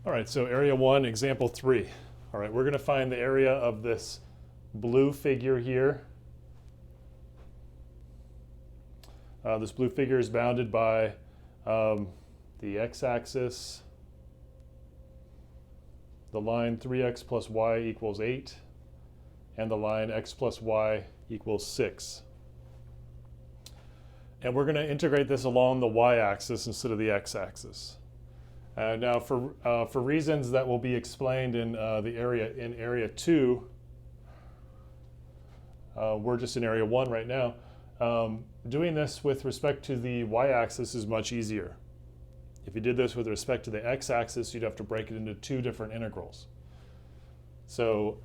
All right, so area 1, example 3. All right, we're going to find the area of this blue figure here. This blue figure is bounded by the x-axis, the line 3x plus y equals 8, and the line x plus y equals 6. And we're going to integrate this along the y-axis instead of the x-axis. Now, for reasons that will be explained in area 2, we're just in area 1 right now. Doing this with respect to the y-axis is much easier. If you did this with respect to the x-axis, you'd have to break it into 2 different integrals. So,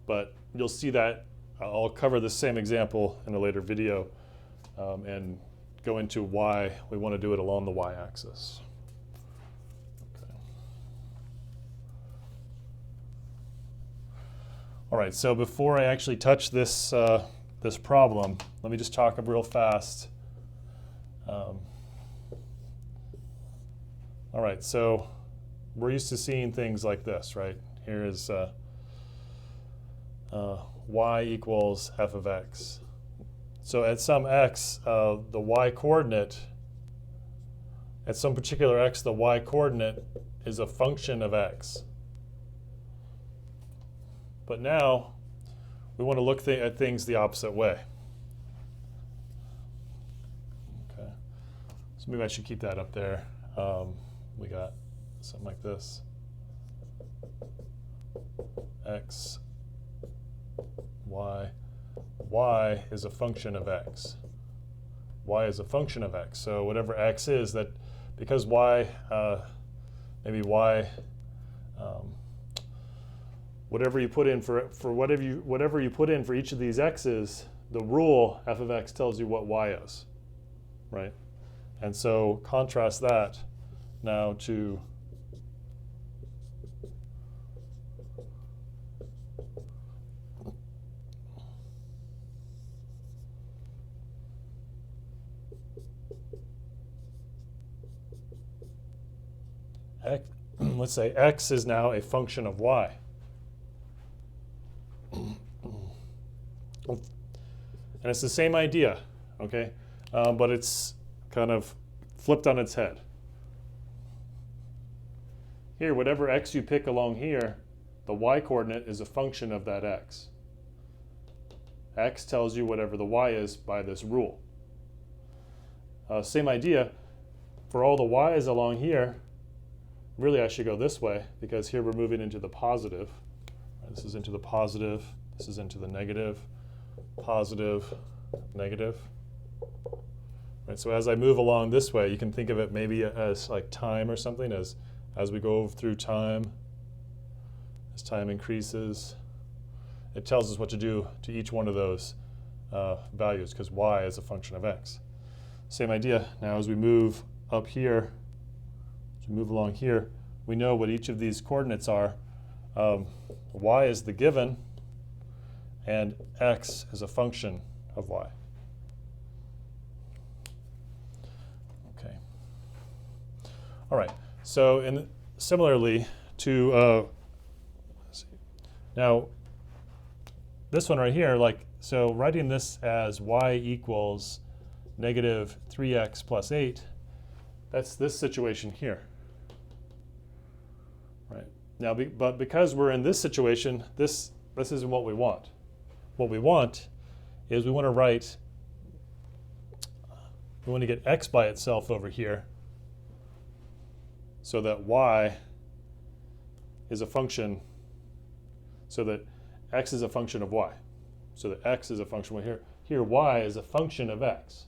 but you'll see that I'll cover the same example in a later video and go into why we want to do it along the y-axis. All right, so before I actually touch this, this problem, let me just talk real fast. All right, so we're used to seeing things like this, right? Here is y equals f of x. So at some x, the y coordinate, at some particular x, the y coordinate is a function of x. But now we want to look at things the opposite way. Okay, so maybe I should keep that up there. We got something like this. X, y. Y is a function of x. Y is a function of x. So whatever x is, that because y, maybe y, whatever you put in for whatever you put in for each of these x's, the rule f of x tells you what y is, right? And so contrast that now to x. Let's say x is now a function of y. And it's the same idea, okay? But it's kind of flipped on its head. Here, whatever x you pick along here, the y coordinate is a function of that x. X tells you whatever the y is by this rule. Same idea, for all the y's along here, really I should go this way because here we're moving into the positive. This is into the positive, this is into the negative, positive, negative. Right, so as I move along this way, you can think of it maybe as like time or something, as we go through time, as time increases, it tells us what to do to each one of those values because y is a function of x. Same idea, now as we move up here, as we move along here, we know what each of these coordinates are. Y is the given, and x is a function of y. Okay. All right. So, similarly to let's see. Now, this one right here, so writing this as y equals negative 3x plus 8, that's this situation here. Right. Now, but because we're in this situation, this isn't what we want. What we want is we want to get x by itself over here so that y is a function, so that x is a function of y. So that x is a function of here y is a function of x.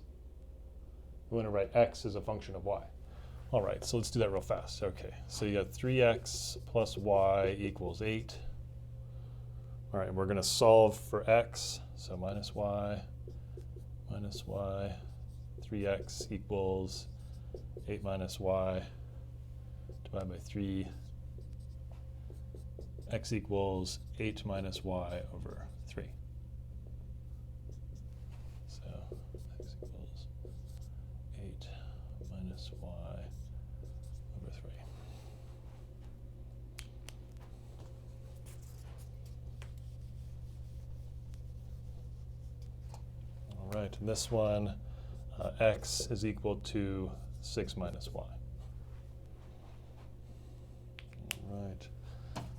We want to write x as a function of y. All right, so let's do that real fast. Okay, so you got 3x plus y equals 8. All right, we're going to solve for x. So minus y, 3x equals 8 minus y divided by 3. X equals 8 minus y over 3. So x equals 8 minus y over 3. right? And this one, x is equal to 6 minus y. All right.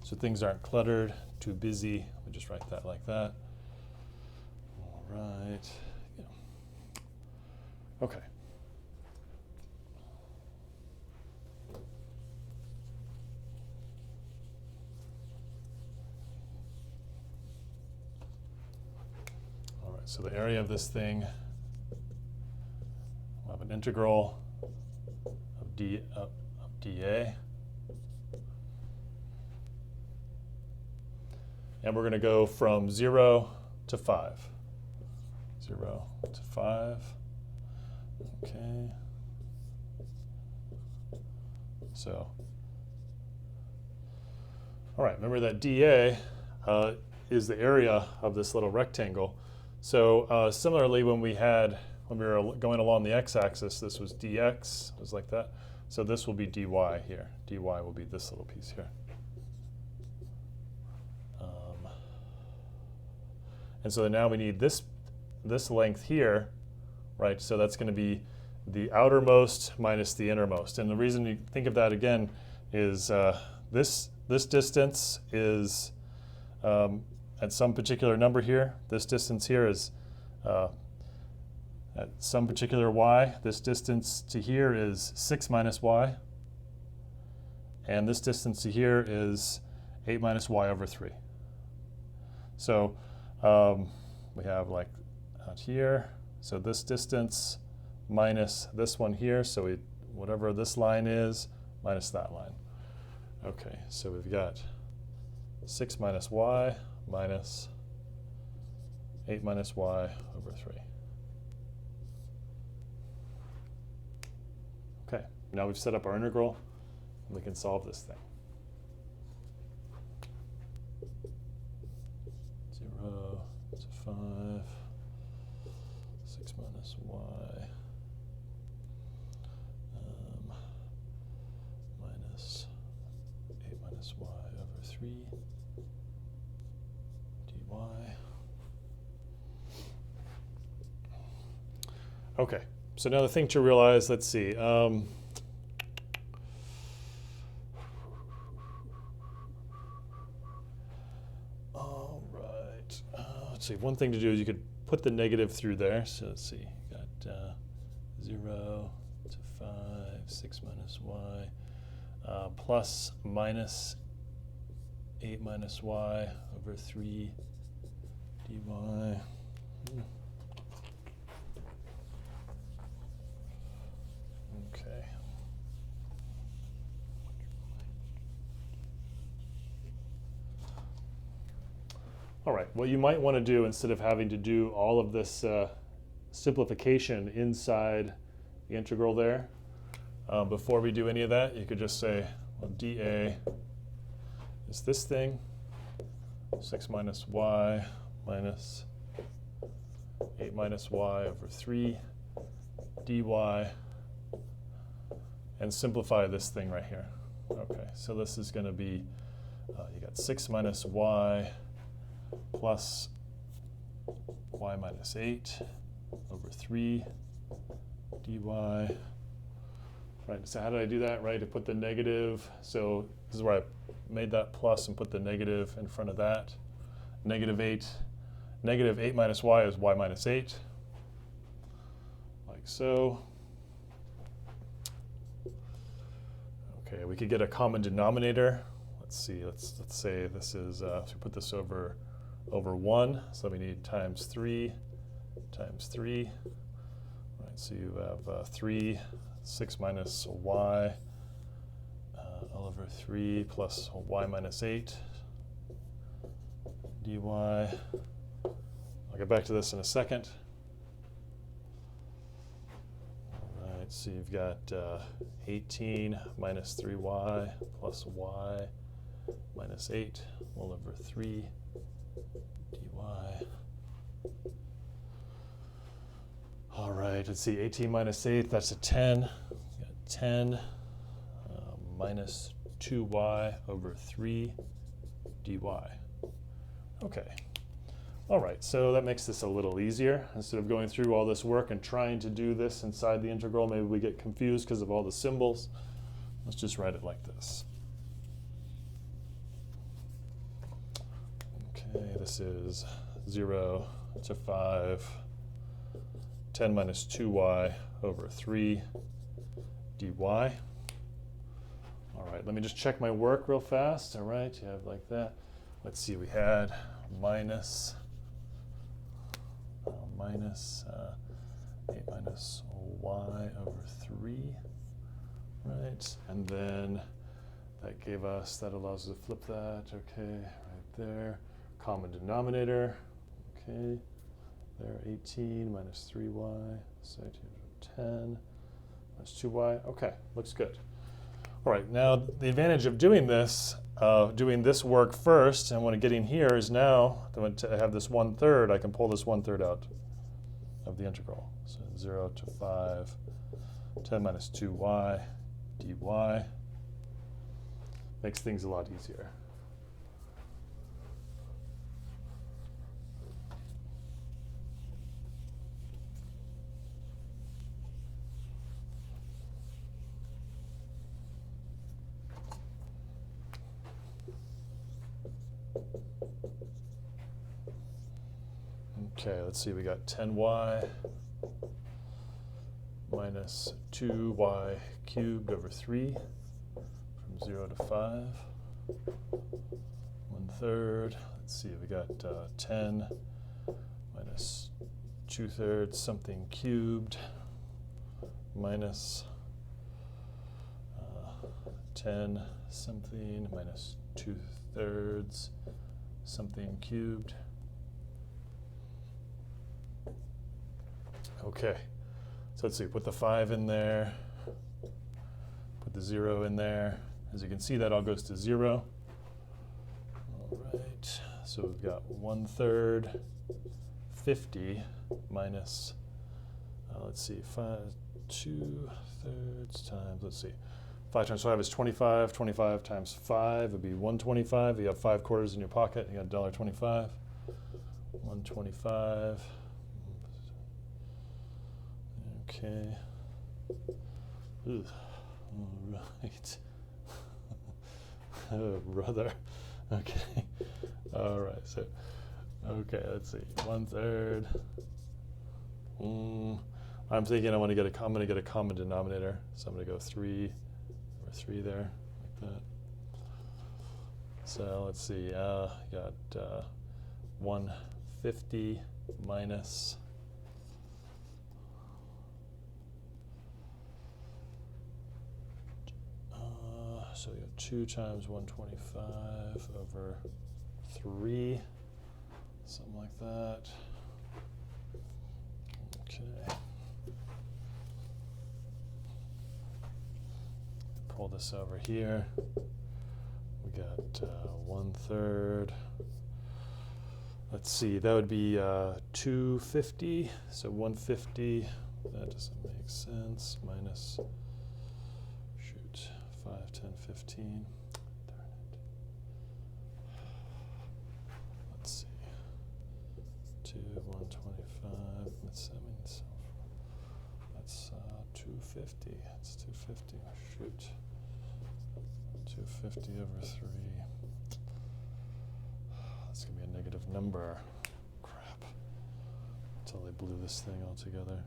So things aren't cluttered, too busy. We just write that like that. All right. Yeah. Okay. All right, so the area of this thing, we'll have an integral of dA. And we're going to go from 0 to 5. 0 to 5. Okay. So, all right, remember that dA is the area of this little rectangle. So similarly, when we were going along the x-axis, this was dx, it was like that. So this will be dy here. dy will be this little piece here. And so now we need this length here, right? So that's going to be the outermost minus the innermost. And the reason you think of that again is this distance is at some particular number here. This distance here is at some particular y. This distance to here is 6 minus y. And this distance to here is 8 minus y over 3. So we have like out here, so this distance minus this one here, so whatever this line is, minus that line. Okay, so we've got 6 minus y minus 8 minus y over 3. Okay, now we've set up our integral, and we can solve this thing. 0 to 5, 6 minus y, minus 8 minus y over 3 dy. Okay, so now the thing to realize, let's see. Let's see, one thing to do is you could put the negative through there. So let's see, you got 0 to 5, 6 minus y, plus minus 8 minus y over 3 dy. Okay. All right, what you might want to do instead of having to do all of this simplification inside the integral there, before we do any of that, you could just say, well, dA is this thing, 6 minus y minus 8 minus y over 3 dy, and simplify this thing right here. Okay, so this is going to be, you got 6 minus y plus y minus 8 over 3 dy. Right, so how did I do that? Right, to put the negative, so this is where I made that plus and put the negative in front of that. Negative 8 minus y is y minus 8, like so. Okay, we could get a common denominator. Let's see, let's say this is, so we put this over 1, so we need times 3 times 3. Right, so you have 3, 6 minus y all over 3 plus y minus 8 dy. I'll get back to this in a second. All right, so you've got 18 minus 3y plus y minus 8 all over 3 dy. All right, let's see, 18 minus 8, that's a 10. Got 10 minus 2y over 3 dy. Okay, All right, so that makes this a little easier. Instead of going through all this work and trying to do this inside the integral, maybe we get confused because of all the symbols. Let's just write it like this. Okay, this is 0 to 5, 10 minus 2y over 3 dy. All right, let me just check my work real fast. All right, you have like that. Let's see, we had minus 8 minus y over 3, right? And then that gave us, that allows us to flip that, okay, right there. Common denominator, okay, there, 18 minus 3y, so 10 minus 2y, okay, looks good. All right, now the advantage of doing this work first, and when I get in here is now, to have this 1/3, I can pull this 1/3 out of the integral. So 0 to 5, 10 minus 2y dy, makes things a lot easier. Okay, let's see, we got 10y minus 2y cubed over 3 from 0 to 5. 1/3, let's see, we got 10 minus 2/3 something cubed minus 10 something minus 2/3 something cubed. Okay, so let's see, put the 5 in there, put the 0 in there. As you can see, that all goes to 0. All right, so we've got 1/3, 50 minus, let's see, 2/3 times, let's see, 5 times 5 is 25, 25 times 5 would be 125. You have 5 quarters in your pocket, you got $1.25, 125. Okay. Ugh. All right. Oh, brother. Okay. All right. So, okay. Let's see. 1/3. I'm thinking I'm going to get a common denominator. So I'm going to go 3 over 3 there, like that. So let's see. Got 150 minus. So we got 2 times 125 over 3, something like that. Okay. Pull this over here. We got 1/3. Let's see, that would be 250. So 150, that doesn't make sense, minus 5, 10, 15. Darn it. Let's see. 2, 125. That's 250. That's 250. Shoot. 250 over 3. That's going to be a negative number. Crap. Until they blew this thing all together.